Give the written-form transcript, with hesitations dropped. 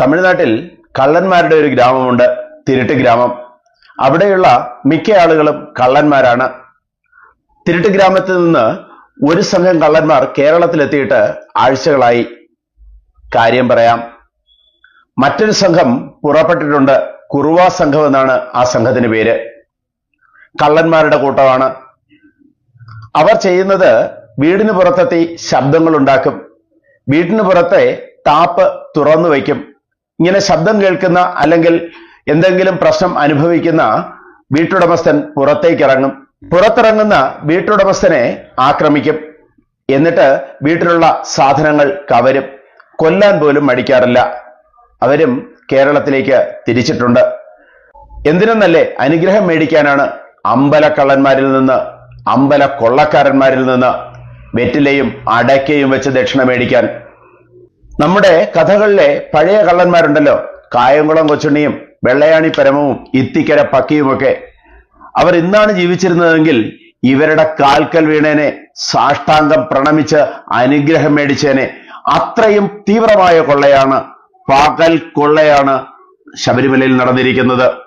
തമിഴ്നാട്ടിൽ കള്ളന്മാരുടെ ഒരു ഗ്രാമമുണ്ട്, തിരുട്ട് ഗ്രാമം. അവിടെയുള്ള മിക്ക ആളുകളും കള്ളന്മാരാണ്. തിരുട്ട് ഗ്രാമത്തിൽ നിന്ന് ഒരു സംഘം കള്ളന്മാർ കേരളത്തിലെത്തിയിട്ട് ആഴ്ചകളായി. കാര്യം പറയാം. മറ്റൊരു സംഘം പുറപ്പെട്ടിട്ടുണ്ട്. കുറുവ സംഘം എന്നാണ് ആ സംഘത്തിന് പേര്. കള്ളന്മാരുടെ കൂട്ടമാണ്. അവർ ചെയ്യുന്നത് വീടിന് പുറത്തെത്തി ശബ്ദങ്ങൾ ഉണ്ടാക്കും. വീട്ടിന് പുറത്തെ ടാപ്പ് തുറന്നു വയ്ക്കും. ഇങ്ങനെ ശബ്ദം കേൾക്കുന്ന അല്ലെങ്കിൽ എന്തെങ്കിലും പ്രശ്നം അനുഭവിക്കുന്ന വീട്ടുടമസ്ഥൻ പുറത്തേക്ക് ഇറങ്ങും. പുറത്തിറങ്ങുന്ന വീട്ടുടമസ്ഥനെ ആക്രമിക്കും. എന്നിട്ട് വീട്ടിലുള്ള സാധനങ്ങൾ കവരും. കൊല്ലാൻ പോലും മടിക്കാറില്ല. അവരും കേരളത്തിലേക്ക് തിരിച്ചിട്ടുണ്ട്. എന്തിനെന്നല്ലേ, അനുഗ്രഹം മേടിക്കാനാണ്. അമ്പലക്കള്ളന്മാരിൽ നിന്ന്, അമ്പല കൊള്ളക്കാരന്മാരിൽ നിന്ന് വെറ്റിലയും അടയ്ക്കയും വെച്ച് ദക്ഷിണ മേടിക്കാൻ. നമ്മുടെ കഥകളിലെ പഴയ കള്ളന്മാരുണ്ടല്ലോ, കായംകുളം കൊച്ചുണ്ണിയും വെള്ളയാണി പരമവും ഇത്തിക്കര പക്കിയുമൊക്കെ. അവർ ഇന്നാണ് ജീവിച്ചിരുന്നതെങ്കിൽ ഇവരുടെ കാൽക്കൽ വീണേനെ, സാഷ്ടാംഗം പ്രണമിച്ച് അനുഗ്രഹം മേടിച്ചേനെ. അത്രയും തീവ്രമായ കൊള്ളയാണ്, പകൽ കൊള്ളയാണ് ശബരിമലയിൽ നടന്നിരിക്കുന്നത്.